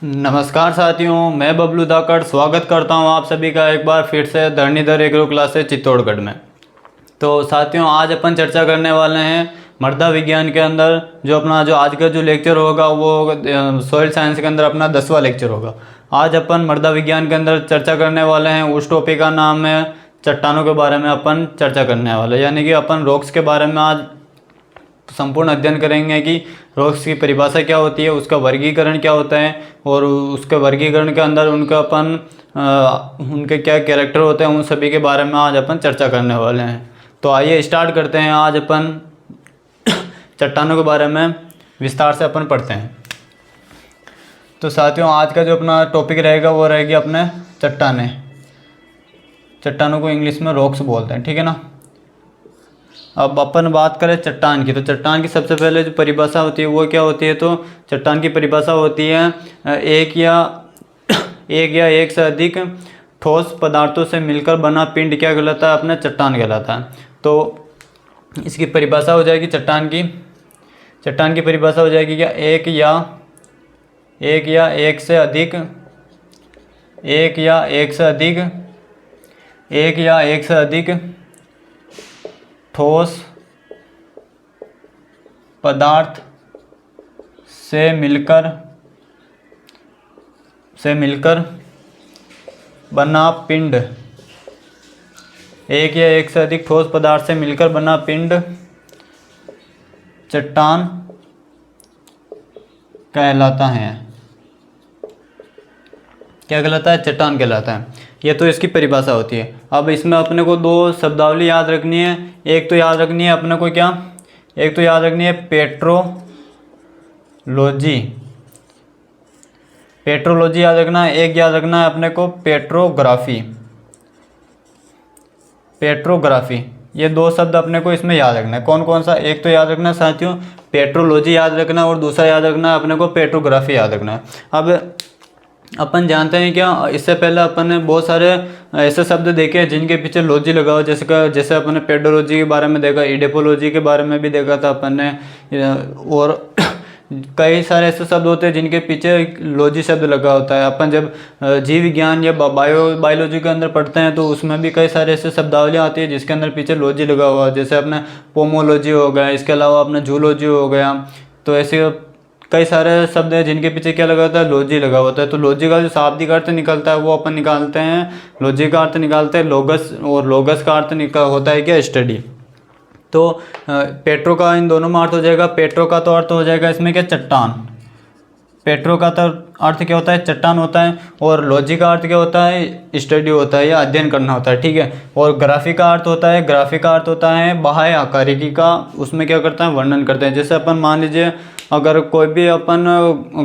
नमस्कार साथियों, मैं बबलू धाकड़ स्वागत करता हूं आप सभी का एक बार फिर से धरणीधर एग्रो क्लासेस चित्तौड़गढ़ में। तो साथियों, आज अपन चर्चा करने वाले हैं मृदा विज्ञान के अंदर जो आज का जो लेक्चर होगा वो सॉइल साइंस के अंदर अपना 10वां लेक्चर होगा। आज अपन मृदा विज्ञान के अंदर चर्चा करने वाले हैं, उस टॉपिक का नाम है चट्टानों के बारे में अपन चर्चा करने वाले, यानी कि अपन रॉक्स के बारे में आज संपूर्ण अध्ययन करेंगे कि रॉक्स की परिभाषा क्या होती है, उसका वर्गीकरण क्या होता है और उसके वर्गीकरण के अंदर उनके क्या कैरेक्टर होते हैं, उन सभी के बारे में आज अपन चर्चा करने वाले हैं। तो आइए स्टार्ट करते हैं। आज अपन चट्टानों के बारे में विस्तार से अपन पढ़ते हैं। तो साथियों, आज का जो अपना टॉपिक रहेगा वो रहेगी अपने चट्टानें। चट्टानों को इंग्लिश में रॉक्स बोलते हैं, ठीक है ना। अब अपन बात करें चट्टान की, तो चट्टान की सबसे पहले जो परिभाषा होती है वो क्या होती है। तो चट्टान की परिभाषा होती है एक या एक से अधिक ठोस पदार्थों से मिलकर बना पिंड क्या कहलाता है, अपना चट्टान कहलाता है। तो इसकी परिभाषा हो जाएगी चट्टान की परिभाषा हो जाएगी क्या, एक या एक से अधिक ठोस पदार्थ से मिलकर बना पिंड, एक या एक से अधिक ठोस पदार्थ से मिलकर बना पिंड चट्टान कहलाता है। क्या कहलाता है? चट्टान कहलाता है। ये तो इसकी परिभाषा होती है। अब इसमें अपने को दो शब्दावली याद रखनी है। एक तो याद रखनी है अपने को क्या, एक तो याद रखनी है पेट्रोलॉजी याद रखना है। एक याद रखना है अपने को पेट्रोग्राफी। ये दो शब्द अपने को इसमें याद रखना है। कौन कौन सा? एक तो याद रखना है साथियों पेट्रोलॉजी याद रखना है और दूसरा याद रखना है अपने को पेट्रोग्राफी याद रखना है। अब अपन जानते हैं क्या, इससे पहले अपन ने बहुत सारे ऐसे शब्द देखे हैं जिनके पीछे लॉजी लगा हो, जैसे अपन ने पेडोलॉजी के बारे में देखा, इडेपोलॉजी के बारे में भी देखा था अपन ने, और कई सारे ऐसे शब्द होते हैं जिनके पीछे लॉजी शब्द लगा होता है। अपन जब जीव विज्ञान या बायोलॉजी के अंदर पढ़ते हैं तो उसमें भी कई सारे ऐसे शब्दावलियाँ आती है जिसके अंदर पीछे लॉजी लगा हुआ है। जैसे अपने पोमोलॉजी हो गया, इसके अलावा अपना जूलॉजी हो गया। तो ऐसे कई सारे शब्द हैं जिनके पीछे क्या लगा होता है, लॉजी लगा होता है। तो लॉजी का जो शाब्दिक अर्थ निकलता है वो अपन निकालते हैं, लॉजी का अर्थ निकालते हैं लोगस, और लोगस का अर्थ होता है क्या, स्टडी। तो पेट्रो का इन दोनों में अर्थ हो जाएगा। पेट्रो का तो अर्थ हो जाएगा इसमें क्या, चट्टान। पेट्रो का तो अर्थ क्या होता है, चट्टान होता है। और लॉजी का अर्थ क्या होता है, स्टडी होता है या अध्ययन करना होता है, ठीक है। और ग्राफी का अर्थ होता है बाह्य आकारिकी का, उसमें क्या करता है, वर्णन करते हैं। जैसे अपन मान लीजिए अगर कोई भी अपन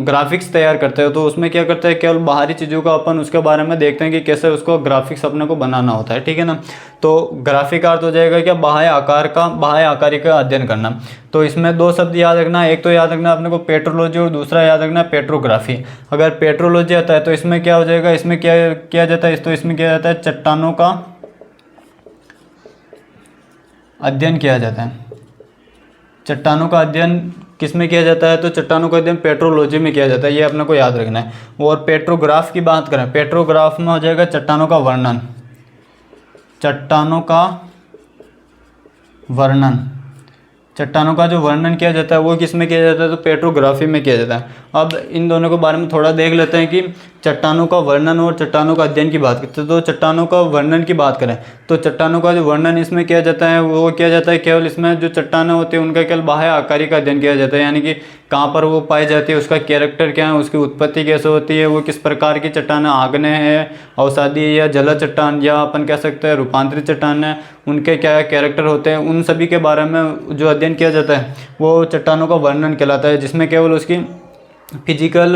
ग्राफिक्स तैयार करते हैं तो उसमें क्या करते हैं, केवल बाहरी चीज़ों का अपन उसके बारे में देखते हैं कि कैसे उसको ग्राफिक्स अपने को बनाना होता है, ठीक है ना। तो ग्राफिक का अर्थ हो जाएगा क्या, बाह्य आकारी का अध्ययन करना। तो इसमें दो शब्द याद रखना, एक तो याद रखना अपने को पेट्रोलॉजी और दूसरा याद रखना पेट्रोग्राफी। अगर पेट्रोलॉजी आता है तो इसमें क्या हो जाएगा, इसमें क्या किया जाता है, तो इसमें किया जाता है चट्टानों का अध्ययन किया जाता है। चट्टानों का अध्ययन किस में किया जाता है, तो चट्टानों का अध्ययन पेट्रोलॉजी में किया जाता है, ये अपने को याद रखना है। और पेट्रोग्राफ की बात करें, पेट्रोग्राफ में हो जाएगा चट्टानों का वर्णन। चट्टानों का जो वर्णन किया जाता है वो किस में किया जाता है, तो पेट्रोग्राफी में किया जाता है। अब इन दोनों के बारे में थोड़ा देख लेते हैं कि चट्टानों का वर्णन और चट्टानों का अध्ययन की बात करते हैं। तो चट्टानों का वर्णन की बात करें तो चट्टानों का जो वर्णन इसमें किया जाता है वो किया जाता है केवल इसमें जो चट्टानें होती है उनका केवल बाह्य आकारी का अध्ययन किया जाता है, यानी कि कहाँ पर वो पाई जाती है, उसका कैरेक्टर क्या है, उसकी उत्पत्ति कैसे होती है, वो किस प्रकार की चट्टान, आग्नेय है, अवसादी या जला चट्टान, या अपन कह सकते हैं रूपांतरित चट्टान है, उनके क्या कैरेक्टर होते हैं, उन सभी के बारे में जो अध्ययन किया जाता है वो चट्टानों का वर्णन कहलाता है। जिसमें केवल उसकी फिजिकल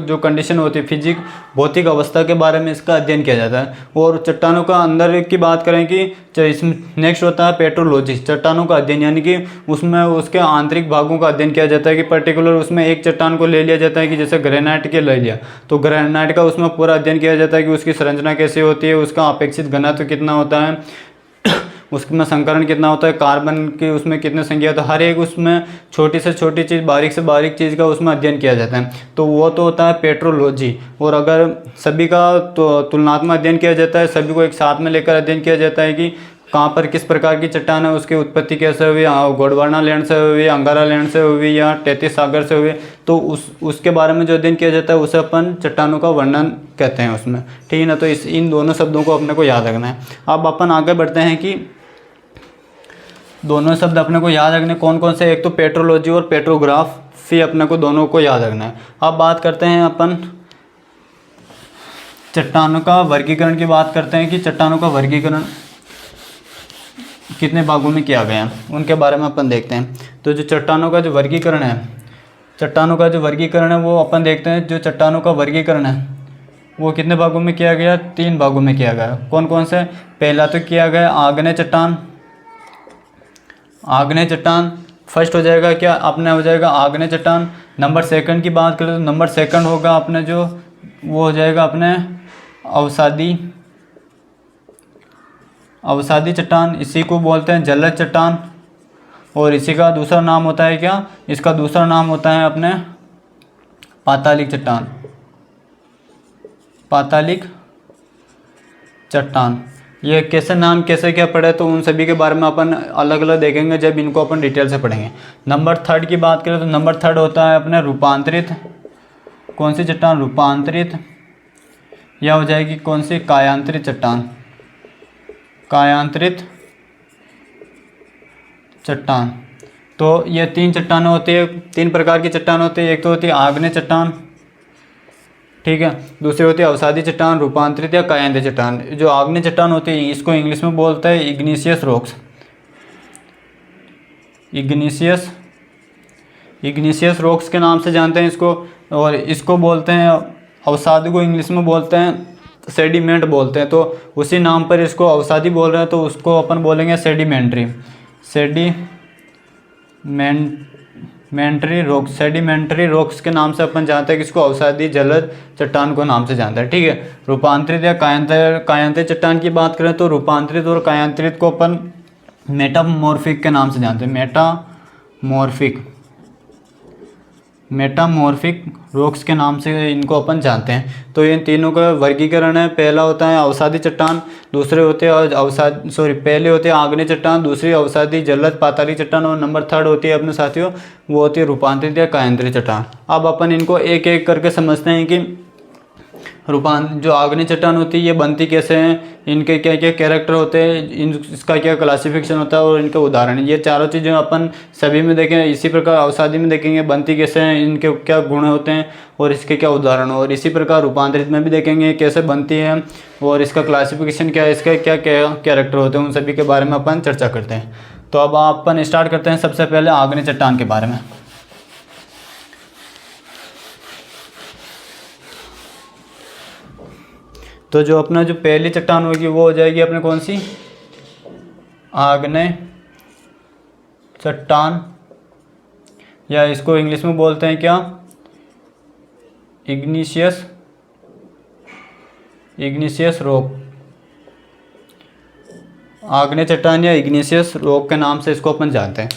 जो कंडीशन होती है, भौतिक अवस्था के बारे में इसका अध्ययन किया जाता है। और चट्टानों का अंदर की बात करें कि इसमें नेक्स्ट होता है पेट्रोलॉजी, चट्टानों का अध्ययन, यानी कि उसमें उसके आंतरिक भागों का अध्ययन किया जाता है कि पर्टिकुलर उसमें एक चट्टान को ले लिया जाता है कि जैसे ग्रेनाइट के ले लिया तो ग्रेनाइट का उसमें पूरा अध्ययन किया जाता है कि उसकी संरचना कैसी होती है, उसका अपेक्षित घनत्व कितना होता है, उसमें संकरण कितना होता है, कार्बन की उसमें कितने संख्या होता है, हर एक उसमें छोटी से छोटी चीज़, बारीक से बारीक चीज़ का उसमें अध्ययन किया जाता है। तो वो तो होता है पेट्रोलॉजी। और अगर सभी का तो तुलनात्मक अध्ययन किया जाता है, सभी को एक साथ में लेकर अध्ययन किया जाता है कि कहाँ पर किस प्रकार की चट्टान है, उसकी उत्पत्ति कैसे हुई, गोंडवाना लैंड से हुई, अंगारा लैंड से हुई या तैतीस सागर से हुई, तो उसके बारे में जो अध्ययन किया जाता है उसे अपन चट्टानों का वर्णन कहते हैं उसमें, ठीक है ना। तो इन दोनों शब्दों को अपने को याद रखना है। अब अपन आगे बढ़ते हैं कि दोनों शब्द अपने को याद रखने कौन कौन से, एक तो पेट्रोलॉजी और पेट्रोग्राफी अपने को दोनों को याद रखना है। अब बात करते हैं अपन चट्टानों का वर्गीकरण की बात करते हैं कि चट्टानों का वर्गीकरण कितने भागों में किया गया है उनके बारे में अपन देखते हैं। तो जो चट्टानों का जो वर्गीकरण है, चट्टानों का जो वर्गीकरण है वो अपन देखते हैं। जो चट्टानों का वर्गीकरण है वो कितने भागों में किया गया, 3 भागों में किया गया। कौन कौन से, पहला तो किया गया आग्नेय चट्टान। आग्नेय चट्टान फर्स्ट हो जाएगा, क्या अपने हो जाएगा आग्नेय चट्टान। नंबर सेकंड की बात करें तो नंबर सेकंड होगा अपने जो वो हो जाएगा अपने अवसादी चट्टान, इसी को बोलते हैं जलज चट्टान। और इसी का दूसरा नाम होता है क्या, इसका दूसरा नाम होता है अपने पातालिक चट्टान। पातालिक चट्टान ये कैसे नाम कैसे क्या पड़े तो उन सभी के बारे में अपन अलग अलग देखेंगे जब इनको अपन डिटेल से पढ़ेंगे। नंबर थर्ड की बात करें तो नंबर थर्ड होता है अपने रूपांतरित। कौन सी चट्टान, रूपांतरित, या हो जाएगी कौन सी, कायांतरित चट्टान। कायांतरित चट्टान। तो ये 3 चट्टानें होती है, 3 प्रकार की चट्टान होती है। एक तो होती है आग्नेय चट्टान, ठीक है, दूसरी होती है अवसादी चट्टान, रूपांतरित या कायांतरित चट्टान। जो आग्नेय चट्टान होती है इसको इंग्लिश में बोलते हैं इग्निशियस रॉक्स। इग्निशियस रॉक्स के नाम से जानते हैं इसको। और इसको बोलते हैं, अवसादी को इंग्लिश में बोलते हैं सेडिमेंट बोलते हैं। तो उसी नाम पर इसको अवसादी बोल रहे हैं तो उसको अपन बोलेंगे सेडिमेंट्री रॉक्स। सेडिमेंट्री रॉक्स के नाम से अपन जानते हैं कि इसको अवसादी जलद चट्टान को नाम से जानते हैं, ठीक है। रूपांतरित या कायांतरित चट्टान की बात करें तो रूपांतरित और कायांतरित को अपन मेटामॉर्फिक के नाम से जानते हैं। मेटामॉर्फिक रॉक्स के नाम से इनको अपन जानते हैं। तो इन तीनों का वर्गीकरण है, पहला होता है अवसादी चट्टान, दूसरे होते हैं पहले होते हैं आग्नेय चट्टान, दूसरी अवसादी जलद पातालिक चट्टान, और नंबर थर्ड होती है अपने साथियों वो होती है रूपांतरित या कायांतरित चट्टान। अब अपन इनको एक एक करके समझते हैं कि जो आग्नेय चट्टान होती है ये बनती कैसे हैं, इनके क्या क्या कैरेक्टर होते हैं, इसका क्या क्लासिफिकेशन होता है और इनके उदाहरण। ये चारों चीज़ें अपन सभी में देखें। इसी प्रकार अवसादी में देखेंगे बनती कैसे हैं, इनके क्या गुण होते हैं और इसके क्या उदाहरण। और इसी प्रकार रूपांतरित में भी देखेंगे कैसे बनती है और इसका क्लासिफिकेशन क्या है, इसके क्या क्या कैरेक्टर होते हैं, उन सभी के बारे में अपन चर्चा करते हैं। तो अब अपन स्टार्ट करते हैं सबसे पहले आग्नेय चट्टान के बारे में। तो जो अपना जो पहली चट्टान होगी वो हो जाएगी अपने कौन सी, आग्नेय चट्टान, या इसको इंग्लिश में बोलते हैं क्या, इग्निशियस रॉक। आग्नेय चट्टान या इग्निशियस रॉक के नाम से इसको अपन जानते हैं।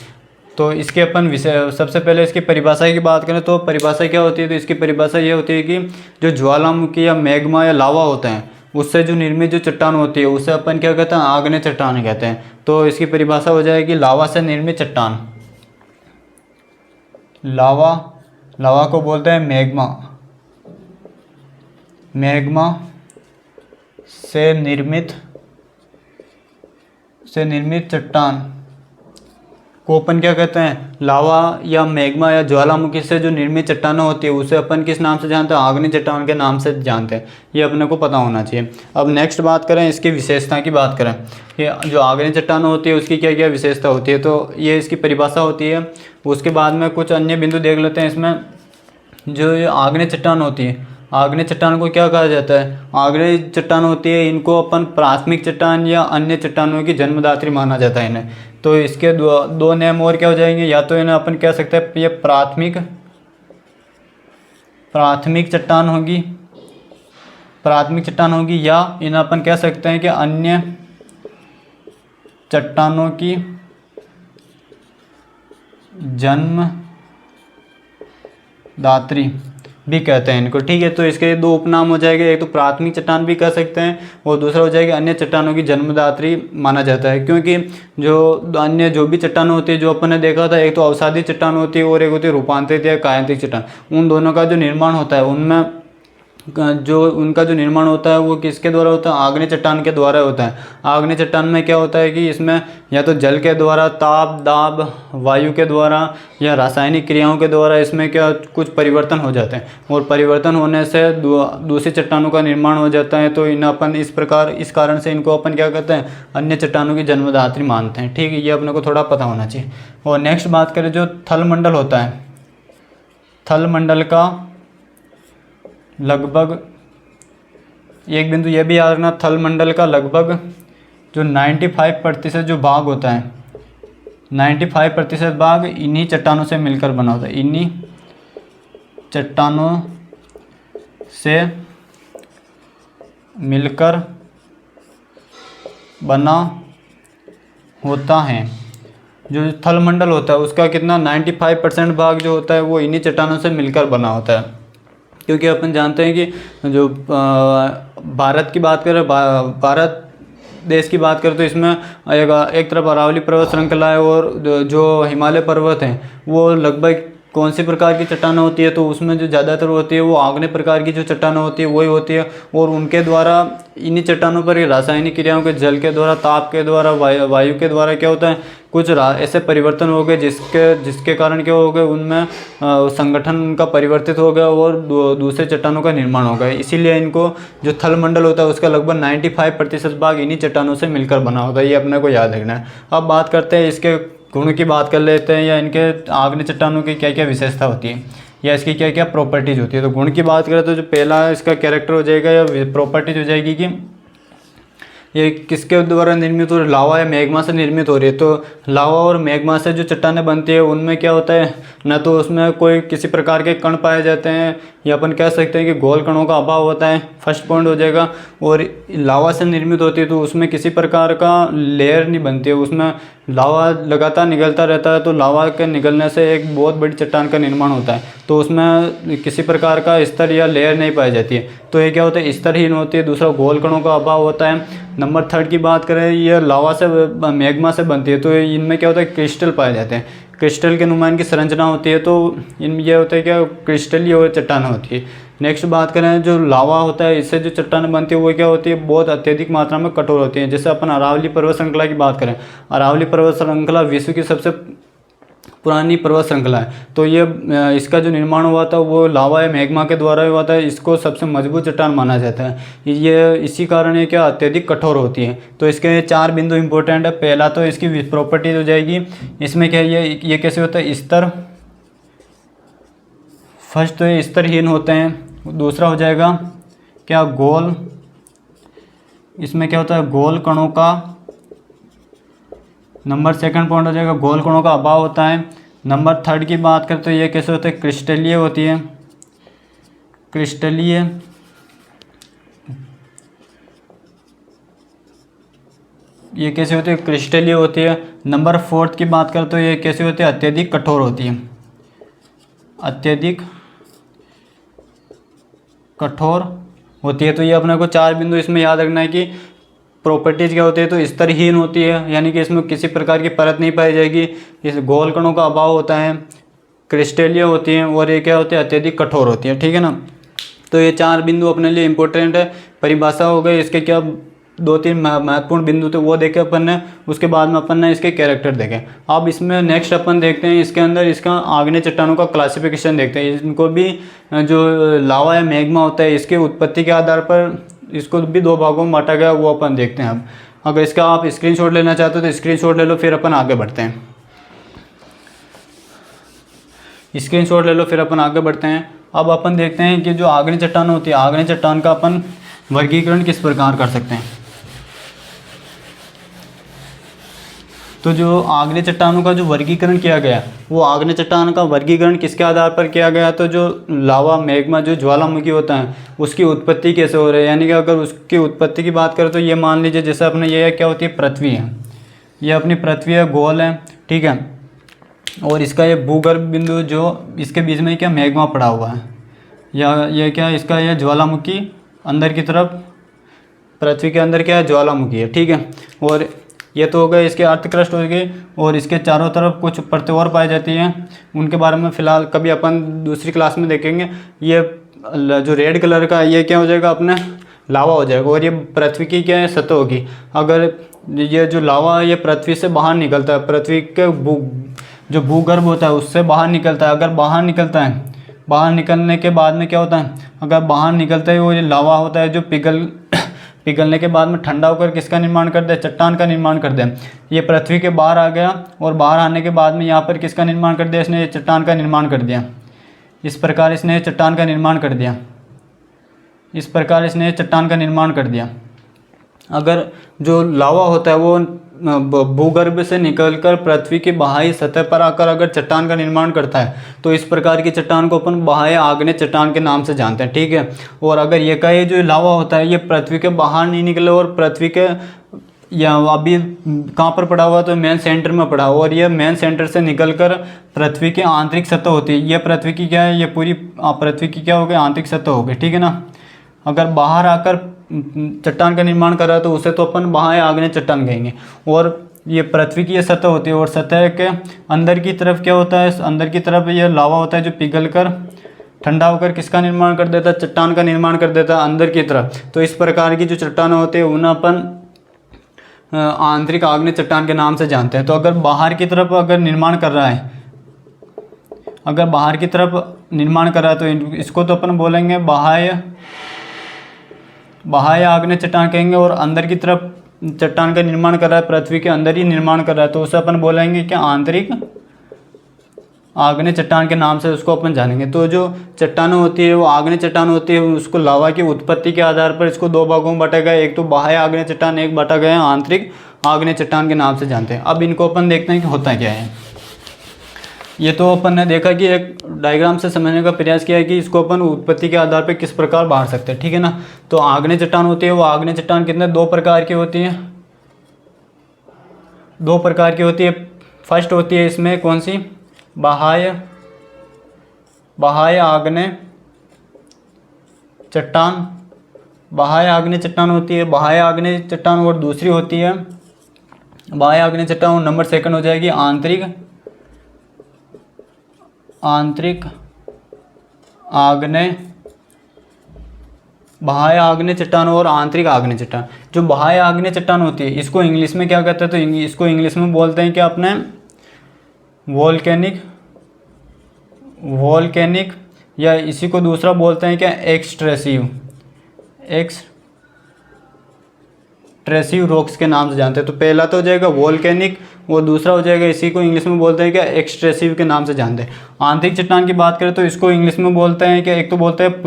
तो इसके अपन विषय सबसे पहले इसकी परिभाषा की बात करें तो परिभाषा क्या होती है, तो इसकी परिभाषा ये होती है कि जो ज्वालामुखी या मैग्मा या लावा होते हैं उससे जो निर्मित जो चट्टान होती है उसे अपन क्या कहते हैं, आग्नेय चट्टान कहते हैं। तो इसकी परिभाषा हो जाएगी लावा से निर्मित चट्टान। लावा को बोलते हैं मैग्मा से निर्मित चट्टान को अपन क्या कहते हैं, लावा या मैग्मा या ज्वालामुखी से जो निर्मित चट्टानें होती है उसे अपन किस नाम से जानते हैं, आग्नेय चट्टान के नाम से जानते हैं। ये अपने को पता होना चाहिए। अब नेक्स्ट बात करें इसकी विशेषता की बात करें कि जो आग्नेय चट्टान होती है उसकी क्या क्या विशेषता होती है, तो ये इसकी परिभाषा होती है। उसके बाद में कुछ अन्य बिंदु देख लेते हैं इसमें। जो ये आग्नेय चट्टान होती है, आग्नेय चट्टान को क्या कहा जाता है, आग्नेय चट्टान होती है इनको अपन प्राथमिक चट्टान या अन्य चट्टानों की जन्मदात्री माना जाता है इन्हें। तो इसके दो नेम और क्या हो जाएंगे, या तो इन्हें अपन कह सकते हैं ये प्राथमिक चट्टान होगी, या इन्हें अपन कह सकते हैं कि अन्य चट्टानों की जन्मदात्री भी कहते हैं इनको, ठीक है। तो इसके दो उपनाम हो जाएंगे, एक तो प्राथमिक चट्टान भी कह सकते हैं और दूसरा हो जाएगा अन्य चट्टानों की जन्मदात्री माना जाता है, क्योंकि जो अन्य जो भी चट्टान होती है जो अपन ने देखा था, एक तो अवसादी चट्टान होती है और एक होती है रूपांतरित या कायांतिक चट्टान। उन दोनों का जो निर्माण होता है उनमें जो उनका जो निर्माण होता है वो किसके द्वारा होता है, आग्नेय चट्टान के द्वारा होता है। आग्नेय चट्टान में क्या होता है कि इसमें या तो जल के द्वारा, ताप दाब वायु के द्वारा या रासायनिक क्रियाओं के द्वारा इसमें क्या कुछ परिवर्तन हो जाते हैं और परिवर्तन होने से दूसरी चट्टानों का निर्माण हो जाता है। तो इन अपन इस प्रकार इस कारण से इनको अपन क्या कहते हैं, अन्य चट्टानों की जन्मदात्री मानते हैं, ठीक है। ये अपने को थोड़ा पता होना चाहिए। और नेक्स्ट बात करें जो थलमंडल होता है, थलमंडल का लगभग एक बिंदु यह भी याद रखना, थलमंडल का लगभग जो 95% जो भाग होता है, 95% भाग इन्हीं चट्टानों से मिलकर बना होता है, इन्हीं चट्टानों से मिलकर बना होता है। जो थलमंडल होता है उसका कितना 95% भाग जो होता है वो इन्हीं चट्टानों से मिलकर बना होता है। क्योंकि अपन जानते हैं कि जो भारत की बात करें, भारत देश की बात करें तो इसमें एक तरफ अरावली पर्वत श्रृंखला है और जो हिमालय पर्वत हैं वो लगभग कौन सी प्रकार की चट्टानें होती है, तो उसमें जो ज़्यादातर होती है वो आग्नेय प्रकार की जो चट्टानें होती है वही होती है। और उनके द्वारा इन्हीं चट्टानों पर रासायनिक क्रियाओं के, जल के द्वारा, ताप के द्वारा, वायु के द्वारा क्या होता है, कुछ ऐसे परिवर्तन हो गए जिसके कारण क्या हो गए, उनमें संगठन उनका परिवर्तित हो गया और दूसरे चट्टानों का निर्माण हो गया। इसीलिए इनको जो थलमंडल होता है उसका लगभग 95% भाग इन्हीं चट्टानों से मिलकर बना होता है। ये अपने को याद रखना है। अब बात करते हैं इसके गुण की बात कर लेते हैं, या इनके आग्नेय चट्टानों की क्या क्या विशेषता होती है या इसकी क्या क्या प्रॉपर्टीज होती है। तो गुण की बात करें तो जो पहला इसका कैरेक्टर हो जाएगा या प्रॉपर्टीज हो जाएगी कि ये किसके द्वारा निर्मित हो रही है, लावा या मैग्मा से निर्मित हो रही है। तो लावा और मैग्मा से जो चट्टानें बनती है उनमें क्या होता है, न तो उसमें कोई किसी प्रकार के कण पाए जाते हैं या अपन कह सकते हैं कि गोल कणों का अभाव होता है, फर्स्ट पॉइंट हो जाएगा। और लावा से निर्मित होती है तो उसमें किसी प्रकार का लेयर नहीं बनती है, उसमें लावा लगातार निकलता रहता है। तो लावा के निकलने से एक बहुत बड़ी चट्टान का निर्माण होता है, तो उसमें किसी प्रकार का स्तर या लेयर नहीं पाई जाती है। तो ये क्या होता है, स्तरहीन होती है। दूसरा गोल कणों का अभाव होता है। नंबर थर्ड की बात करें, ये लावा से मैग्मा से बनती है, तो इनमें क्या होता है, क्रिस्टल पाए जाते हैं। क्रिस्टल के नुमान की संरचना होती है, तो इनमें यह होता है क्या, क्रिस्टलीय और चट्टान होती है। नेक्स्ट बात करें, जो लावा होता है इससे जो चट्टान बनती है वो क्या होती है, बहुत अत्यधिक मात्रा में कठोर होती है। जैसे अपन अरावली पर्वत श्रृंखला की बात करें, अरावली पर्वत श्रृंखला विश्व की सबसे पुरानी पर्वत श्रृंखला है। तो ये इसका जो निर्माण हुआ था वो लावा या मैग्मा के द्वारा हुआ था। इसको सबसे मजबूत चट्टान माना जाता है। ये इसी कारण ये क्या अत्यधिक कठोर होती है। तो इसके 4 बिंदु इंपॉर्टेंट है। पहला तो इसकी प्रॉपर्टीज हो जाएगी, इसमें क्या है, ये कैसे होता है, स्तर, फर्स्ट तो ये स्तरहीन होते हैं। दूसरा हो जाएगा क्या, गोल, इसमें क्या होता है, गोल कणों का, नंबर सेकंड पॉइंट हो जाएगा गोल कणों का अभाव होता है। नंबर थर्ड की बात करें तो ये कैसे होते हैं, क्रिस्टलीय होती है, क्रिस्टलीय, ये कैसे होती है, क्रिस्टलीय होती है। नंबर फोर्थ की बात करें तो ये कैसे होती है, अत्यधिक कठोर होती है, अत्यधिक कठोर होती है। तो ये अपने को 4 बिंदु इसमें याद रखना है कि प्रॉपर्टीज क्या होती है, तो स्तरहीन होती है, यानी कि इसमें किसी प्रकार की परत नहीं पाई जाएगी। इस गोल कणों का अभाव होता है, क्रिस्टलीय होती हैं, और ये क्या होती है, अत्यधिक कठोर होती है। ठीक है ना। तो ये 4 बिंदु अपने लिए इंपॉर्टेंट है। परिभाषा हो गई, इसके क्या 2-3 महत्वपूर्ण बिंदु थे वो देखे अपन ने, उसके बाद में अपन ने इसके कैरेक्टर देखे। अब इसमें नेक्स्ट अपन देखते हैं, इसके अंदर इसका आग्नेय चट्टानों का क्लासिफिकेशन देखते हैं। इनको भी जो लावा या मैग्मा होता है इसके उत्पत्ति के आधार पर इसको भी 2 भागों में बांटा गया, वो अपन देखते हैं। अब अगर इसका आप स्क्रीनशॉट लेना चाहते हो तो स्क्रीनशॉट ले लो, फिर अपन आगे बढ़ते हैं। स्क्रीनशॉट ले लो, फिर अपन आगे बढ़ते हैं। अब अपन देखते हैं कि जो आग्नेय चट्टान होती है, आग्नेय चट्टान का अपन वर्गीकरण किस प्रकार कर सकते हैं। तो जो आग्नेय चट्टानों का जो वर्गीकरण किया गया, वो आग्नेय चट्टान का वर्गीकरण किसके आधार पर किया गया, तो जो लावा मैग्मा जो ज्वालामुखी होता है उसकी उत्पत्ति कैसे हो रही है। यानी कि अगर उसकी उत्पत्ति की बात करें तो ये मान लीजिए जैसे अपने ये क्या होती है, पृथ्वी है। ये अपनी पृथ्वी है, गोल है, ठीक है। और इसका ये भूगर्भ बिंदु जो इसके बीच में क्या मैग्मा पड़ा हुआ है, या ये क्या इसका ये ज्वालामुखी अंदर की तरफ पृथ्वी के अंदर क्या है ज्वालामुखी है, ठीक है। और ये तो हो गए इसके अर्थ क्रस्ट हो गए, और इसके चारों तरफ कुछ परतें और पाई जाती हैं, उनके बारे में फ़िलहाल कभी अपन दूसरी क्लास में देखेंगे। ये जो रेड कलर का ये क्या हो जाएगा अपने लावा हो जाएगा, और ये पृथ्वी की क्या है सतह होगी। अगर ये जो लावा ये पृथ्वी से बाहर निकलता है, पृथ्वी के जो भूगर्भ होता है उससे बाहर निकलता है, अगर बाहर निकलता है, बाहर निकलने के बाद में क्या होता है, अगर बाहर निकलता है वो ये लावा होता है जो पिघलने के बाद में ठंडा होकर किसका निर्माण कर दे, चट्टान का निर्माण कर दे। ये पृथ्वी के बाहर आ गया, और बाहर आने के बाद में यहाँ पर किसका निर्माण कर दिया, इसने चट्टान का निर्माण कर दिया। इस प्रकार इसने चट्टान का निर्माण कर दिया, इस प्रकार इसने चट्टान का निर्माण कर दिया। अगर जो लावा होता है वो भूगर्भ से निकलकर पृथ्वी की बाह्य सतह पर आकर अगर चट्टान का निर्माण करता है, तो इस प्रकार की चट्टान को अपन बाह्य आग्नेय चट्टान के नाम से जानते हैं, ठीक है। और अगर ये का ये जो लावा होता है ये पृथ्वी के बाहर नहीं निकले और पृथ्वी के या अभी कहाँ पर पड़ा हुआ, तो मेन सेंटर में पड़ा हुआ, और ये मेन सेंटर से निकलकर पृथ्वी की आंतरिक सतह होती है। ये पृथ्वी की क्या है, ये पूरी पृथ्वी की क्या हो गई, आंतरिक सतह हो गई, ठीक है ना। अगर बाहर आकर चट्टान का निर्माण कर रहा है तो उसे तो अपन बाह्य आग्नेय चट्टान कहेंगे। और ये पृथ्वी की ये सतह होती है, और सतह के अंदर की तरफ क्या होता है, अंदर की तरफ ये लावा होता है जो पिघलकर ठंडा होकर किसका निर्माण कर देता है, चट्टान का निर्माण कर देता है अंदर की तरफ। तो इस प्रकार की जो चट्टान होती है उन्हें अपन आंतरिक आग्नेय चट्टान के नाम से जानते हैं। तो अगर बाहर की तरफ अगर निर्माण कर रहा है, अगर बाहर की तरफ निर्माण कर रहा है तो इसको तो अपन बोलेंगे बाह्य आग्नेय चट्टान कहेंगे, और अंदर की तरफ चट्टान का निर्माण कर रहा है, पृथ्वी के अंदर ही निर्माण कर रहा है, तो उसे अपन बोलेंगे क्या, आंतरिक आग्नेय चट्टान के नाम से उसको अपन जानेंगे। तो जो चट्टान होती है वो आग्नेय चट्टान होती है, उसको लावा की उत्पत्ति के आधार पर इसको दो भागों में बांटा गया, एक तो बाह्य आग्नेय चट्टान, एक बांटा गया आंतरिक आग्नेय चट्टान के नाम से जानते हैं। अब इनको अपन देखते हैं कि होता क्या है। ये तो अपन ने देखा कि एक डायग्राम से समझने का प्रयास किया है कि इसको अपन उत्पत्ति के आधार पर किस प्रकार बांट सकते हैं, ठीक है ना। तो आग्नेय चट्टान होती है, वो आग्नेय चट्टान कितने, दो प्रकार की होती है, दो प्रकार की होती है। फर्स्ट होती है इसमें कौन सी, बाह्य आग्नेय चट्टान, बाह्य आग्नेय चट्टान होती है, बाह्य आग्नेय चट्टान। और दूसरी होती है बाह्य आग्नेय चट्टान, और नंबर सेकंड हो जाएगी आंतरिक आग्नेय, बाह्य आग्नेय चट्टान और आंतरिक आग्नेय चट्टान। जो बाह्य आग्नेय चट्टान होती है इसको इंग्लिश में क्या कहते हैं, तो इसको इंग्लिश में बोलते हैं क्या अपने वोल्केनिक, या इसी को दूसरा बोलते हैं क्या, एक्सट्रेसिव रॉक्स के नाम से जानते हैं। तो पहला तो हो जाएगा वोल्केनिक, और दूसरा हो जाएगा, इसी को इंग्लिश में बोलते हैं क्या, एक्सट्रेसिव के नाम से जानते हैं। आंतरिक चट्टान की बात करें तो इसको इंग्लिश में बोलते हैं क्या, एक तो बोलते हैं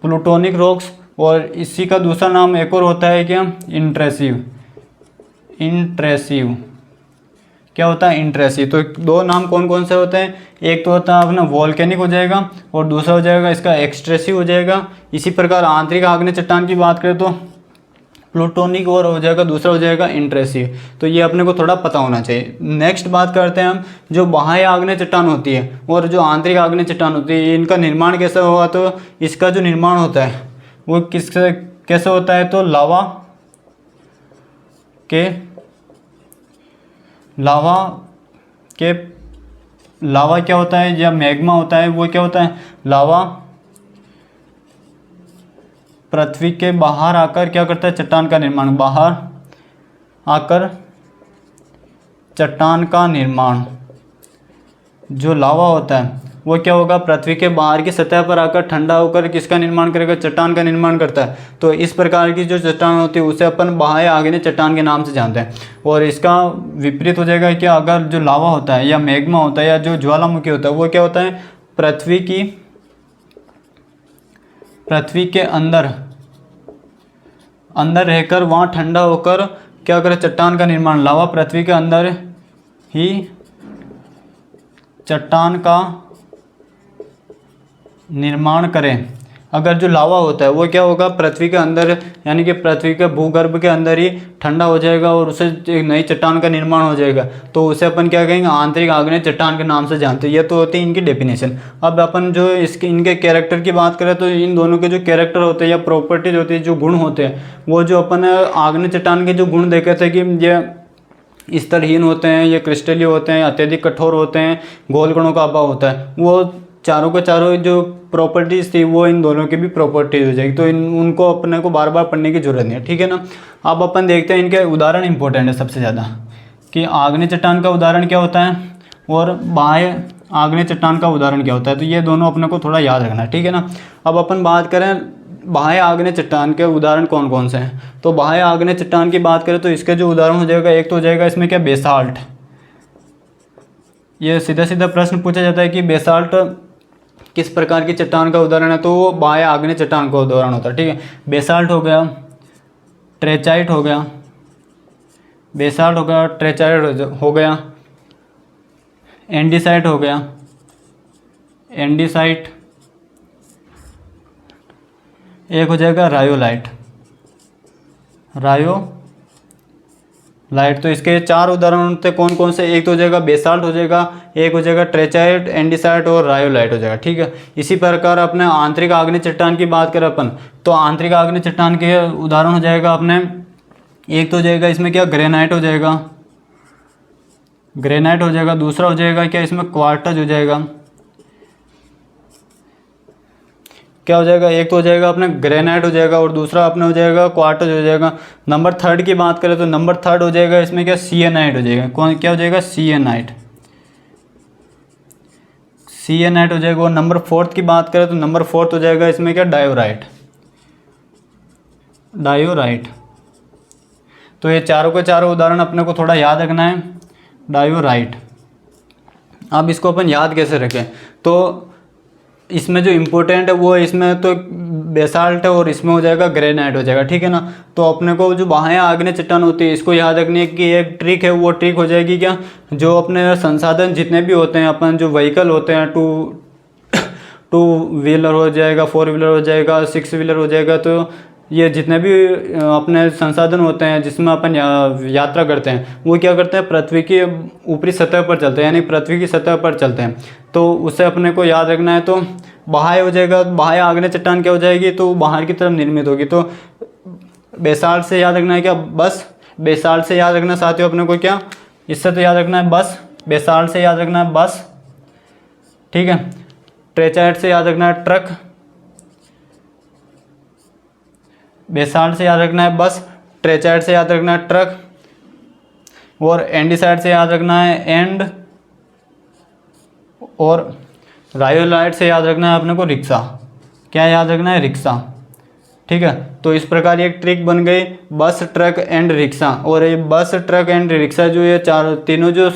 प्लूटोनिक रॉक्स, और इसी का दूसरा नाम एक और होता है क्या, इंट्रेसिव क्या होता है, इंट्रेसिव। तो दो नाम कौन कौन से होते हैं, एक तो होता है अपना वोल्केनिक हो जाएगा, और दूसरा हो जाएगा इसका एक्सट्रेसिव हो जाएगा। इसी प्रकार आंतरिक आग्नेय चट्टान की बात करें तो प्लूटोनिक और हो जाएगा, दूसरा हो जाएगा इंट्रेसिव। तो ये अपने को थोड़ा पता होना चाहिए। नेक्स्ट बात करते हैं हम, जो बाह्य आग्नेय चट्टान होती है और जो आंतरिक आग्नेय चट्टान होती है, इनका निर्माण कैसा हुआ, तो इसका जो निर्माण होता है वो कैसे होता है, तो लावा क्या होता है, या मैग्मा होता है, वो क्या होता है, लावा पृथ्वी के बाहर आकर क्या करता है, चट्टान का निर्माण, बाहर आकर चट्टान का निर्माण। जो लावा होता है वो क्या होगा, पृथ्वी के बाहर की सतह पर आकर ठंडा होकर किसका निर्माण करेगा, चट्टान का निर्माण करता है। तो इस प्रकार की जो चट्टान होती है उसे अपन बाह्य आग्नेय चट्टान के नाम से जानते हैं। और इसका विपरीत हो जाएगा कि अगर जो लावा होता है या मैग्मा होता है या जो ज्वालामुखी होता है वो क्या होता है, पृथ्वी के अंदर रहकर वहाँ ठंडा होकर क्या करे, चट्टान का निर्माण। लावा पृथ्वी के अंदर ही चट्टान का निर्माण करें, अगर जो लावा होता है वो क्या होगा, पृथ्वी के अंदर यानी कि पृथ्वी के भूगर्भ के अंदर ही ठंडा हो जाएगा और उससे एक नई चट्टान का निर्माण हो जाएगा, तो उसे अपन क्या कहेंगे, आंतरिक आग्नेय चट्टान के नाम से जानते हैं। ये तो होती है इनकी डेफिनेशन। अब अपन जो इसके इनके कैरेक्टर की बात करें तो इन दोनों के जो कैरेक्टर होते हैं या प्रॉपर्टीज होती है, जो गुण होते हैं, वो जो अपन आग्नेय चट्टान के जो गुण देखे थे कि ये स्तरहीन होते हैं, ये क्रिस्टलीय होते हैं, अत्यधिक कठोर होते हैं, गोल कणों का अभाव होता है, वो चारों के चारों जो प्रॉपर्टीज़ थी वो इन दोनों की भी प्रॉपर्टीज हो जाएगी। तो उनको अपने को बार बार पढ़ने की जरूरत नहीं है, ठीक है ना। अब अपन देखते हैं इनके उदाहरण इंपॉर्टेंट है सबसे ज़्यादा, कि आग्नेय चट्टान का उदाहरण क्या होता है और बाह्य आग्नेय चट्टान का उदाहरण क्या होता है। तो ये दोनों अपने को थोड़ा याद रखना है, ठीक है ना। अब अपन बात करें बाह्य आग्नेय चट्टान के उदाहरण कौन कौन से हैं। तो बाह्य आग्नेय चट्टान की बात करें तो इसके जो उदाहरण हो जाएगा, एक तो हो जाएगा इसमें क्या, बेसाल्ट। ये सीधा सीधा प्रश्न पूछा जाता है कि बेसाल्ट किस प्रकार की चट्टान का उदाहरण है, तो वो बाह्य आग्नेय चट्टान का उदाहरण होता है, ठीक है। बेसाल्ट हो गया, ट्रेचाइट हो गया, बेसाल्ट हो गया, ट्रेचाइट हो गया, एंडीसाइट हो गया, एंडीसाइट, एक हो जाएगा रायोलाइट, रायोलाइट। तो इसके चार उदाहरण होते कौन कौन से, एक तो हो जाएगा बेसाल्ट हो जाएगा, एक हो जाएगा ट्रेचाइट, एंडीसाइट और रायोलाइट हो जाएगा, ठीक है। इसी प्रकार अपने आंतरिक आग्नेय चट्टान की बात करें अपन, तो आंतरिक आग्नेय चट्टान के उदाहरण हो जाएगा अपने, एक तो हो जाएगा इसमें क्या, ग्रेनाइट हो जाएगा, ग्रेनाइट हो जाएगा। दूसरा हो जाएगा क्या, इसमें क्वार्टज हो जाएगा, क्या हो जाएगा, एक तो हो जाएगा अपने ग्रेनाइट हो जाएगा और दूसरा अपने हो जाएगा क्वार्टज हो जाएगा। नंबर थर्ड की बात करें तो नंबर थर्ड हो जाएगा इसमें क्या, सिएनाइट हो जाएगा। कौन क्या हो जाएगा, सिएनाइट, सिएनाइट हो जाएगा। और नंबर फोर्थ की बात करें तो नंबर फोर्थ हो जाएगा इसमें क्या, डायोराइट, डायोराइट। तो ये चारों के चारों उदाहरण अपने को थोड़ा याद रखना है, डायोराइट। अब इसको अपन याद कैसे रखें, तो इसमें जो इम्पोर्टेंट है वो इसमें तो बेसाल्ट है और इसमें हो जाएगा ग्रेनाइट हो जाएगा, ठीक है ना। तो अपने को जो बाह्य आग्नेय चट्टान होती है इसको याद रखनी है कि एक ट्रिक है, वो ट्रिक हो जाएगी क्या, जो अपने संसाधन जितने भी होते हैं, अपन जो व्हीकल होते हैं, टू व्हीलर हो जाएगा, फोर व्हीलर हो जाएगा, सिक्स व्हीलर हो जाएगा, तो ये जितने भी अपने संसाधन होते हैं जिसमें अपन यात्रा करते हैं, वो क्या करते हैं, पृथ्वी की ऊपरी सतह पर चलते हैं, यानी पृथ्वी की सतह पर चलते हैं। तो उसे अपने को याद रखना है। तो बाह्य हो जाएगा, बाह्य आग्नेय चट्टान क्या हो जाएगी, तो बाहर की तरफ निर्मित होगी। तो बेसाल्ट से याद रखना है क्या, बस, बेसाल्ट से याद रखना साथियों अपने को क्या, इससे तो याद रखना है बस, बेसाल्ट से याद रखना है बस, ठीक है। ट्रेचाइट से याद रखना है ट्रक, बेसाल्ट से याद रखना है बस, ट्रेचाइट से याद रखना है ट्रक, और एंडीसाइट से याद रखना है एंड, और रायोलाइट से याद रखना है अपने को रिक्शा। क्या याद रखना है, रिक्शा, ठीक है। तो इस प्रकार एक ट्रिक बन गई, बस, ट्रक एंड रिक्शा। और ये बस, ट्रक एंड रिक्शा जो ये चार तीनों जो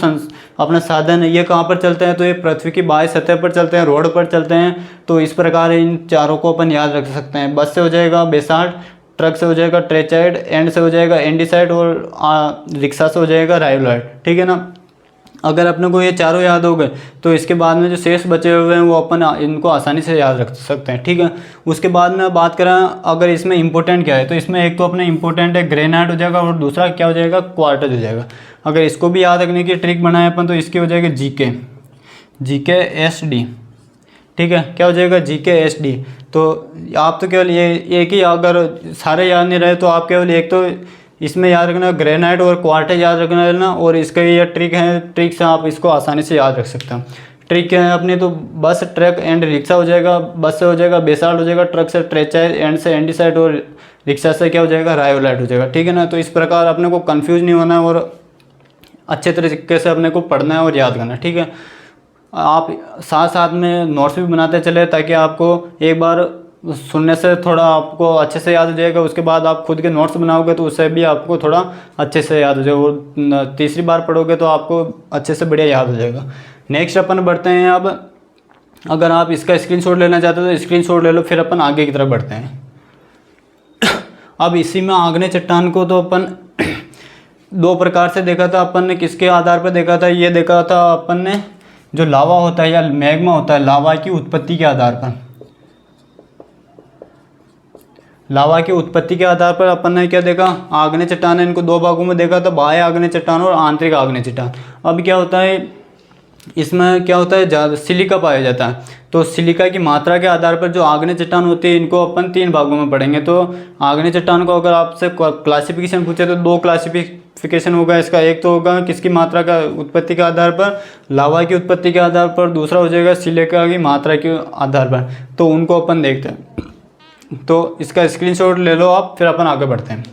अपना साधन है, ये कहाँ पर चलते हैं, तो ये पृथ्वी की बाह्य सतह पर चलते हैं, रोड पर चलते हैं। तो इस प्रकार इन चारों को अपन याद रख सकते हैं। बस से हो जाएगा बेसाल्ट, ट्रक से हो जाएगा ट्रेचाइट, एंड से हो जाएगा एंडीसाइट, और रिक्शा से हो जाएगा रायोलाइट, ठीक है ना। अगर अपने को ये चारों याद हो गए तो इसके बाद में जो शेष बचे हुए हैं वो अपन इनको आसानी से याद रख सकते हैं, ठीक है। उसके बाद में बात करें अगर इसमें इंपॉर्टेंट क्या है, तो इसमें एक तो अपने इंपॉर्टेंट है ग्रेनाइट हो जाएगा और दूसरा क्या हो जाएगा, क्वार्टज हो जाएगा। अगर इसको भी याद रखने की ट्रिक बनाए अपन तो इसकी हो जाएगी जीके, जीके एसडी, ठीक है। क्या हो जाएगा, जीके एसडी। तो आप तो केवल ये एक ही, अगर सारे याद नहीं रहे तो आप केवल एक तो इसमें याद रखना, ग्रेनाइट और क्वार्टज याद रखना है ना। और इसका ये ट्रिक है, ट्रिक से आप इसको आसानी से याद रख सकते हैं। ट्रिक क्या है अपनी, तो बस, ट्रक एंड रिक्शा हो जाएगा। बस से हो जाएगा बेसाल्ट हो जाएगा, ट्रक से ट्रेचाइट, एंड से एंडीसाइट, और रिक्शा से क्या हो जाएगा, रायोलाइट हो जाएगा, ठीक है ना। तो इस प्रकार अपने को कन्फ्यूज नहीं होना है और अच्छे तरीके से अपने को पढ़ना है और याद करना है, ठीक है। आप साथ साथ में नोट्स भी बनाते चले ताकि आपको एक बार सुनने से थोड़ा आपको अच्छे से याद हो जाएगा। उसके बाद आप खुद के नोट्स बनाओगे तो उससे भी आपको थोड़ा अच्छे से याद हो जाएगा। और तीसरी बार पढ़ोगे तो आपको अच्छे से बढ़िया याद हो जाएगा। नेक्स्ट अपन बढ़ते हैं। अब अगर आप इसका स्क्रीनशॉट लेना चाहते हो तो स्क्रीनशॉट ले लो, फिर अपन आगे की तरफ बढ़ते हैं। अब इसी में आग्नेय चट्टान को तो अपन दो प्रकार से देखा था। अपन ने किसके आधार पर देखा था, ये देखा था अपन ने जो लावा होता है या मैग्मा होता है, लावा की उत्पत्ति के आधार पर। लावा की उत्पत्ति के आधार पर अपन ने क्या देखा, आग्नेय चट्टान है, इनको दो भागों में देखा था, बाह्य आग्नेय चट्टान और आंतरिक आग्नेय चट्टान। अब क्या होता है इसमें, क्या होता है ज़्यादा सिलिका पाया जाता है, तो सिलिका की मात्रा के आधार पर जो आग्नेय चट्टान होती है इनको अपन 3 भागों में पढ़ेंगे। तो आग्नेय चट्टान को अगर आपसे क्लासिफिकेशन पूछे तो 2 क्लासिफिकेशन होगा इसका। एक तो होगा किसकी मात्रा का उत्पत्ति के आधार पर, लावा की उत्पत्ति के आधार पर, दूसरा हो जाएगा सिलिका की मात्रा के आधार पर। तो उनको अपन देखते हैं, तो इसका स्क्रीनशॉट ले लो आप, फिर अपन आगे बढ़ते हैं।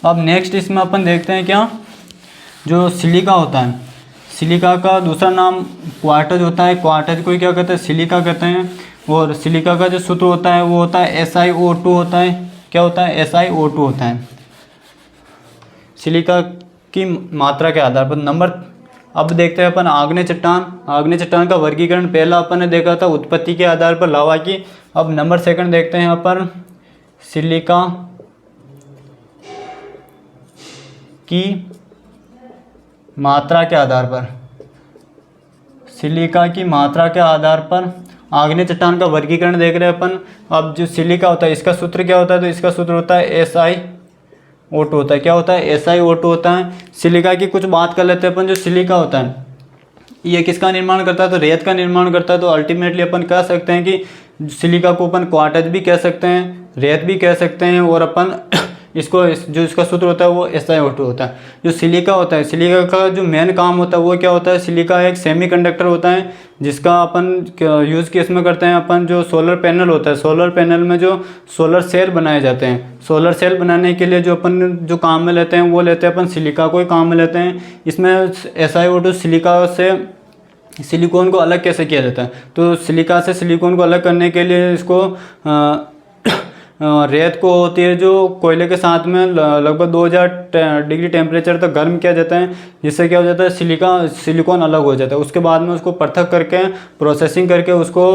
अब नेक्स्ट इसमें अपन देखते हैं क्या, जो सिलिका होता है, सिलिका का दूसरा नाम क्वार्टज होता है, क्वार्टज को क्या कहते हैं, सिलिका कहते हैं। और सिलिका का जो सूत्र होता है वो होता है SiO2 होता है। क्या होता है, SiO2 होता है सिलिका की मात्रा के आधार पर। नंबर, अब देखते हैं अपन आग्नेय चट्टान। आग्नेय चट्टान का वर्गीकरण पहला अपन ने देखा था उत्पत्ति के आधार पर लावा की। अब नंबर सेकंड देखते हैं यहाँ पर सिलिका की मात्रा के आधार पर, सिलिका की मात्रा के आधार पर आग्नेय चट्टान का वर्गीकरण देख रहे हैं अपन। अब जो सिलिका होता है इसका सूत्र क्या होता है, तो इसका सूत्र होता है SiO2 होता है। क्या होता है, SiO2 होता है। सिलिका की कुछ बात कर लेते हैं अपन। जो सिलिका होता है ये किसका निर्माण करता है, तो रेत का निर्माण करता है। तो अल्टीमेटली अपन कह सकते हैं कि सिलिका को अपन क्वार्टज भी कह सकते हैं, रेत भी कह सकते हैं, और अपन इसको जो इसका सूत्र होता है वो SiO2 होता है। जो सिलिका होता है, सिलिका का जो मेन काम होता है वो क्या होता है, सिलिका एक सेमीकंडक्टर होता है जिसका अपन यूज़ किस में करते हैं, अपन जो सोलर पैनल होता है, सोलर पैनल में जो सोलर सेल बनाए जाते हैं, सोलर सेल बनाने के लिए जो अपन जो काम में लेते हैं वो लेते हैं अपन सिलिका को ही काम में लेते हैं। इसमें SiO2 सिलिका से सिलिकॉन को अलग कैसे किया जाता है, तो सिलिका से सिलिकॉन को अलग करने के लिए इसको रेत को होती है जो कोयले के साथ में लगभग 2000 डिग्री टेम्परेचर तक गर्म किया जाता है, जिससे क्या हो जाता है सिलिकॉन अलग हो जाता है। उसके बाद में उसको पृथक करके प्रोसेसिंग करके उसको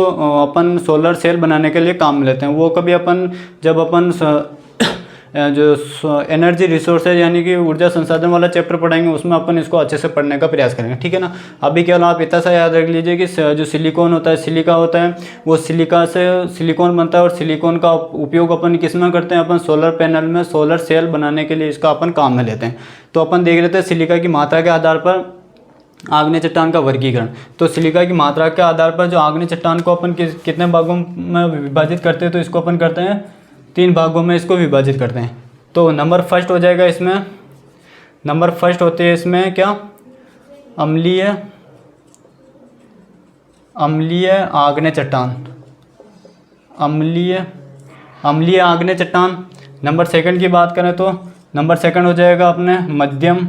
अपन सोलर सेल बनाने के लिए काम में लेते हैं। वो कभी अपन जब अपन जो एनर्जी रिसोर्सेज यानी कि ऊर्जा संसाधन वाला चैप्टर पढ़ेंगे उसमें अपन इसको अच्छे से पढ़ने का प्रयास करेंगे, ठीक है ना। अभी केवल आप इतना सा याद रख लीजिए कि जो सिलिकॉन होता है, सिलिका होता है, वो सिलिका से सिलिकॉन बनता है और सिलिकॉन का उपयोग अपन किस में करते हैं, अपन सोलर पैनल में सोलर सेल बनाने के लिए इसका अपन काम में लेते हैं। तो अपन देख रहे थे सिलिका की मात्रा के आधार पर आग्नेय चट्टान का वर्गीकरण। तो सिलिका की मात्रा के आधार पर जो आग्नेय चट्टान को अपन कितने भागों में विभाजित करते हैं, तो इसको अपन करते हैं 3 भागों में इसको विभाजित करते हैं। तो नंबर फर्स्ट हो जाएगा इसमें, नंबर फर्स्ट होते हैं इसमें क्या, अम्लीय आग्नेय चट्टान, अम्लीय आग्नेय चट्टान। नंबर सेकंड की बात करें तो नंबर सेकंड हो जाएगा अपने मध्यम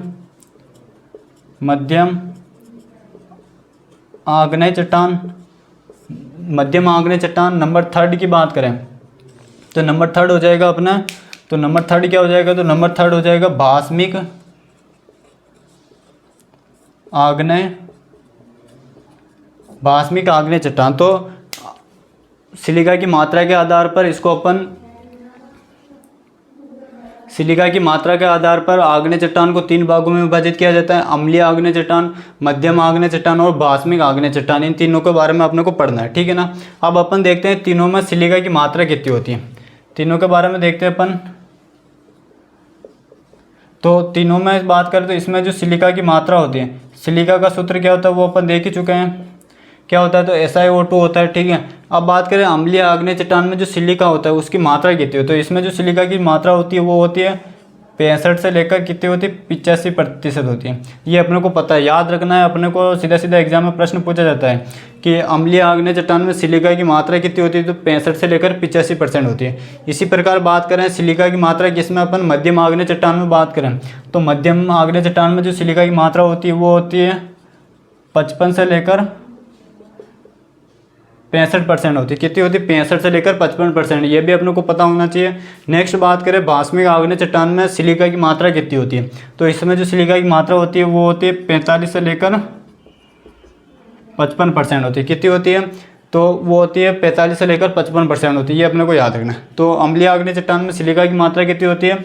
आग्नेय चट्टान, मध्यम आग्नेय चट्टान। नंबर थर्ड की बात करें तो नंबर थर्ड हो जाएगा अपना, तो नंबर थर्ड क्या हो जाएगा, तो नंबर थर्ड हो जाएगा भास्मिक आग्नेय चट्टान। तो सिलिका की मात्रा के आधार पर इसको अपन सिलिका की मात्रा के आधार पर आग्नेय चट्टान को 3 भागों में विभाजित किया जाता है, अम्लीय आग्नेय चट्टान, मध्यम आग्नेय चट्टान और भास्मिक आग्नेय चट्टान। इन तीनों के बारे में अपने को पढ़ना है, ठीक है ना। अब अपन देखते हैं तीनों में सिलिका की मात्रा कितनी होती है, तीनों के बारे में देखते हैं अपन। तो तीनों में बात करें तो इसमें जो सिलिका की मात्रा होती है, सिलिका का सूत्र क्या होता है वो अपन देख ही चुके हैं, क्या होता है, तो SiO2 होता है, ठीक है। अब बात करें अम्लीय आग्नेय चट्टान में जो सिलिका होता है उसकी मात्रा कितनी होती है, तो इसमें जो सिलिका की मात्रा होती है वो होती है 65 से लेकर कितनी होती है, 85% होती है। ये अपने को पता है, याद रखना है अपने को। सीधा सीधा एग्जाम में प्रश्न पूछा जाता है कि अम्लीय आग्नेय चट्टान में सिलिका की मात्रा कितनी होती है, तो 65 से लेकर 85% होती है। इसी प्रकार बात करें सिलिका की मात्रा किसमें, अपन मध्यम आग्नेय चट्टान में बात करें तो मध्यम आग्नेय चट्टान में जो सिलिका की मात्रा होती है वो होती है 55 से लेकर 65% होती है। कितनी होती है, 65 से लेकर 55%। ये भी अपने को पता होना चाहिए। नेक्स्ट बात करें भास्मिक आग्नेय चट्टान में सिलिका की मात्रा कितनी होती है, तो इसमें जो सिलिका की मात्रा होती है वो होती है 45 से लेकर 55% होती है। कितनी होती है, तो वो होती है 45 से लेकर 55% होती है। ये अपने को याद रखना है। तो अम्लीय आग्नेय चट्टान में सिलिका की मात्रा कितनी होती है,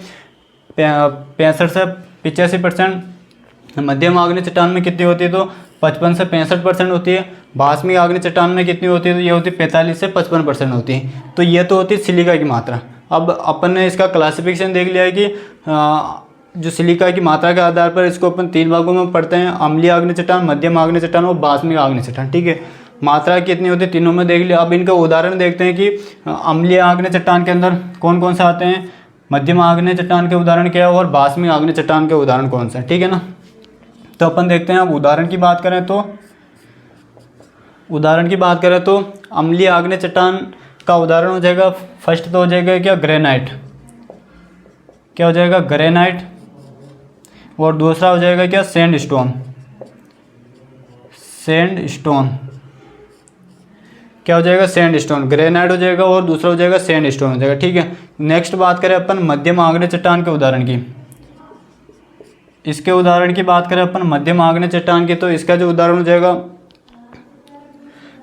65 से 85%। मध्यम आग्नेय चट्टान में कितनी होती है, तो 55 से 65% होती है। भास्मिक आग्नेय चट्टान में कितनी होती है, तो ये होती है 45 से 55% होती है। तो ये तो होती है सिलिका की मात्रा। अब अपन ने इसका क्लासिफिकेशन देख लिया है कि जो सिलिका की मात्रा के आधार पर इसको अपन 3 भागों में पढ़ते हैं, अम्लीय आग्नेय चट्टान, मध्यम आग्नेय चट्टान और भास्मिक आग्नेय चट्टान। ठीक है, मात्रा कितनी होती है तीनों में देख लिया। अब इनका उदाहरण देखते हैं कि अम्लीय आग्नेय चट्टान के अंदर कौन कौन से आते हैं, मध्यम आग्नेय चट्टान के उदाहरण क्या है और भास्मिक आग्नेय चट्टान के उदाहरण कौन से हैं। ठीक है ना, तो अपन देखते हैं। अब उदाहरण की बात करें तो अम्लीय आग्नेय चट्टान का उदाहरण हो जाएगा, फर्स्ट तो हो जाएगा क्या, ग्रेनाइट। क्या हो जाएगा, ग्रेनाइट। और दूसरा हो जाएगा क्या, सैंडस्टोन। क्या हो जाएगा, सैंडस्टोन। ग्रेनाइट हो जाएगा और दूसरा हो जाएगा सैंडस्टोन हो जाएगा। ठीक है, नेक्स्ट बात करें अपन मध्यम आग्नेय चट्टान के उदाहरण की। इसके उदाहरण की बात करें अपन मध्यम आग्नेय चट्टान की, तो इसका जो उदाहरण हो जाएगा,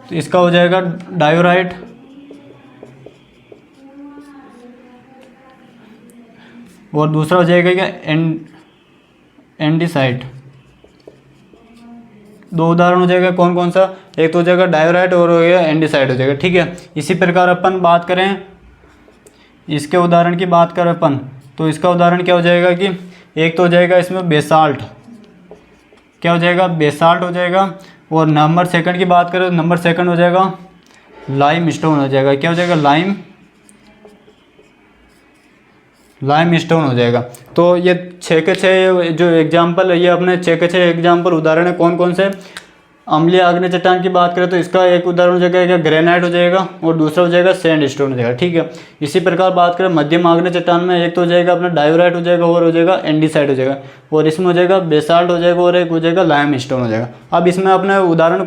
तो इसका हो जाएगा डायोराइट और दूसरा हो जाएगा क्या, एंडीसाइट। दो उदाहरण हो जाएगा, कौन कौन सा, एक तो हो जाएगा डायोराइट और हो गया एंडीसाइट हो जाएगा। ठीक है, इसी प्रकार अपन बात करें इसके उदाहरण की बात करें अपन, तो इसका उदाहरण क्या हो जाएगा कि एक तो हो जाएगा इसमें बेसाल्ट। क्या हो जाएगा, बेसाल्ट हो जाएगा। और नंबर सेकंड की बात करें तो नंबर सेकंड हो जाएगा लाइम स्टोन हो जाएगा। क्या हो जाएगा, लाइम स्टोन हो जाएगा। तो ये 6 के 6 जो एग्जाम्पल है, ये अपने 6 के 6 एग्जाम्पल उदाहरण है कौन कौन से। अम्लीय आग्नेय चट्टान की बात करें तो इसका एक उदाहरण हो जाएगा ग्रेनाइट हो जाएगा और दूसरा हो जाएगा सैंडस्टोन हो जाएगा। ठीक है, इसी प्रकार बात करें मध्यम आग्नेय चट्टान में, एक तो हो जाएगा अपना डायोराइट हो जाएगा और हो जाएगा एंडीसाइट हो जाएगा और इसमें हो जाएगा बेसाल्ट हो जाएगा और एक हो जाएगा लाइम स्टोन हो जाएगा। अब इसमें अपने उदाहरण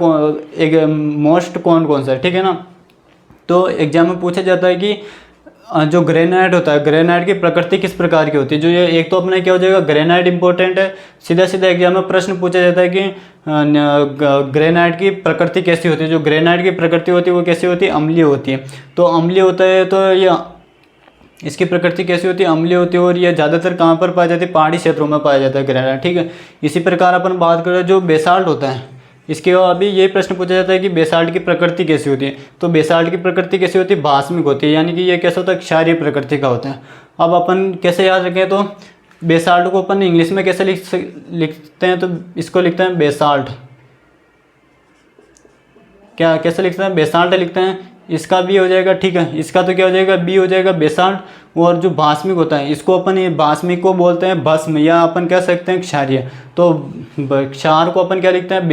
एक मोस्ट कौन सा है। ठीक है ना, तो एग्जाम में पूछा जाता है कि जो ग्रेनाइट होता है, ग्रेनाइट की प्रकृति किस प्रकार की होती है। जो ये एक तो अपने क्या हो जाएगा, ग्रेनाइट इंपॉर्टेंट है, सीधा सीधा एग्जाम में प्रश्न पूछा जाता है कि ग्रेनाइट की प्रकृति कैसी होती है। जो ग्रेनाइट की प्रकृति होती है वो कैसी होती है, अम्लीय होती है। तो अम्लीय होता है तो ये इसकी प्रकृति कैसी होती है, अम्लीय होती है। और ये ज़्यादातर कहाँ पर पाया जाती है, पहाड़ी क्षेत्रों में पाया जाता है ग्रेनाइट। ठीक है, इसी प्रकार अपन बात करें जो बेसाल्ट होता है, इसके अभी ये प्रश्न पूछा जाता है कि बेसाल्ट की प्रकृति कैसी होती है। तो बेसाल्ट की प्रकृति कैसी होती है, भास्मिक होती है, यानी कि ये कैसा होता है, क्षारीय प्रकृति का होता है। अब अपन कैसे याद रखें, तो बेसाल्ट को अपन इंग्लिश में कैसे लिखते हैं, तो इसको लिखते हैं बेसाल्ट। क्या कैसे लिखते हैं, बेसाल्ट लिखते हैं। इसका बी हो जाएगा। ठीक है, इसका तो क्या हो जाएगा, बी हो जाएगा बेसाल्ट। और जो भास्मिक होता है इसको अपन ये भास्मिक को बोलते हैं भस्म, या अपन कह सकते हैं क्षारीय। तो क्षार को अपन क्या लिखते हैं,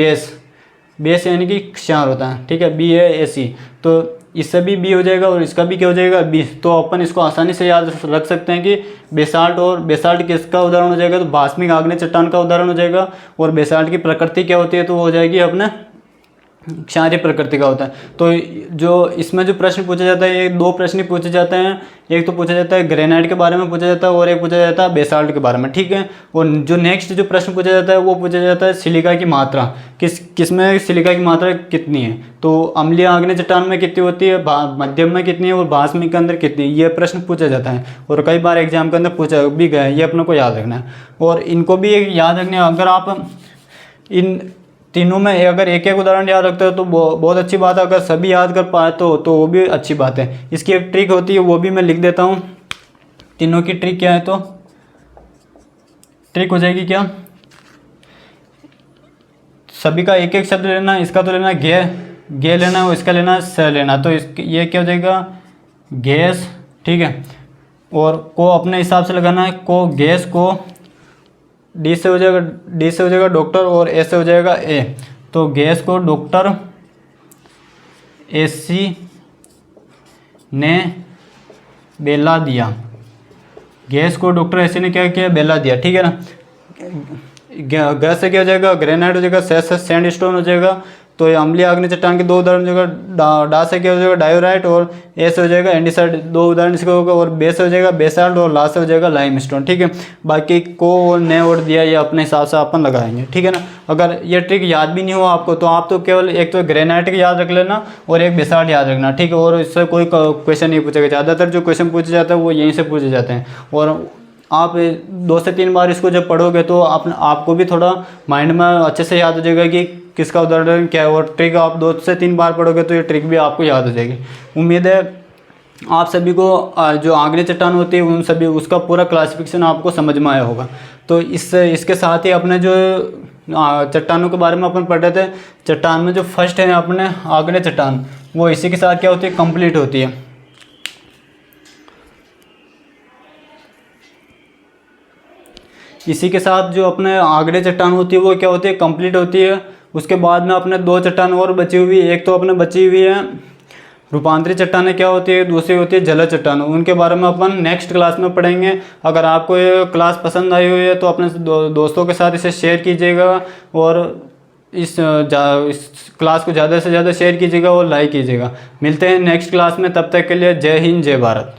बेस यानी कि क्षार होता है। ठीक है, BaSe, तो इससे भी बी हो जाएगा और इसका भी क्या हो जाएगा, बी। तो अपन इसको आसानी से याद रख सकते हैं कि बेसाल्ट, और बेसाल्ट किसका उदाहरण हो जाएगा, तो भास्मिक आग्नेय चट्टान का उदाहरण हो जाएगा। और बेसाल्ट की प्रकृति क्या होती है, तो वो हो जाएगी अपने क्षारीय प्रकृति का होता है। तो जो इसमें जो प्रश्न पूछा जाता है, ये 2 प्रश्न पूछे जाते हैं। एक तो पूछा जाता है ग्रेनाइट के बारे में पूछा जाता है और एक पूछा जाता है बेसाल्ट के बारे में। ठीक है, और जो नेक्स्ट जो प्रश्न पूछा जाता है वो पूछा जाता है सिलिका की मात्रा, किसमें सिलिका की मात्रा कितनी है। तो अम्लीय आग्नेय चट्टान में कितनी होती है, मध्यम में कितनी है और भास्मिक के अंदर कितनी है, ये प्रश्न पूछा जाता है और कई बार एग्जाम के अंदर पूछा भी गया है। ये अपने को याद रखना है और इनको भी याद रखना है। अगर आप इन तीनों में अगर एक एक उदाहरण याद रखते हो तो बहुत अच्छी बात है। अगर सभी याद कर पाए तो वो भी अच्छी बात है। इसकी एक ट्रिक होती है, वो भी मैं लिख देता हूँ। तीनों की ट्रिक क्या है, तो ट्रिक हो जाएगी क्या, सभी का एक एक शब्द लेना। इसका तो लेना गे लेना है और इसका लेना स लेना। तो ये क्या हो जाएगा, गैस। ठीक है, और को अपने हिसाब से लगाना है, को गैस को डी से हो जाएगा डॉक्टर और ए से हो जाएगा ए। तो गैस को डॉक्टर AC ने बेला दिया। गैस को डॉक्टर AC ने क्या किया, बेला दिया। ठीक है ना, गैस से क्या हो जाएगा, ग्रेनाइट हो जाएगा, सैंडस्टोन हो जाएगा। तो ये अम्लीय आग्नेय चट्टान के 2 उदाहरण हो जाएगा। डा से क्या हो जाएगा, डायोराइट, और ए से हो जाएगा एंडीसाइट, 2 उदाहरण इसका होगा। और बे से हो जाएगा बेसाल्ट और ला से हो जाएगा लाइमस्टोन। ठीक है, बाकी को और ने और दिया ये अपने हिसाब से अपन लगाएंगे। ठीक है ना, अगर ये ट्रिक याद भी नहीं हो आपको तो आप तो केवल एक तो ग्रेनाइट का याद रख लेना और एक बेसाल्ट याद रखना। ठीक है, और इससे कोई क्वेश्चन नहीं पूछेगा। ज़्यादातर जो क्वेश्चन पूछे जाते हैं वो यहीं से पूछे जाते हैं। और आप 2 से 3 बार इसको जब पढ़ोगे तो आपको भी थोड़ा माइंड में अच्छे से याद हो जाएगा कि किसका उदाहरण क्या है, और ट्रिक आप 2 से 3 बार पढ़ोगे तो ये ट्रिक भी आपको याद हो जाएगी। उम्मीद है आप सभी को जो आग्नेय चट्टान होती है उन सभी उसका पूरा क्लासिफिकेशन आपको समझ में आया होगा। तो इसके साथ ही अपने जो चट्टानों के बारे में अपन पढ़ रहे थे, चट्टान में जो फर्स्ट है अपने आग्नेय चट्टान, वो इसी के साथ क्या होती है, कंप्लीट होती है। इसी के साथ जो अपने आग्नेय चट्टान होती है वो क्या होती है, कंप्लीट होती है। उसके बाद में अपने 2 चट्टान और बची हुई, एक तो अपने बची हुई है रूपांतरित चट्टानें क्या होती है, दूसरी होती है जलज चट्टान। उनके बारे में अपन नेक्स्ट क्लास में पढ़ेंगे। अगर आपको ये क्लास पसंद आई हुई है तो अपने दोस्तों के साथ इसे शेयर कीजिएगा, और इस क्लास को ज़्यादा से ज़्यादा शेयर कीजिएगा और लाइक कीजिएगा। मिलते हैं नेक्स्ट क्लास में, तब तक के लिए जय हिंद जय भारत।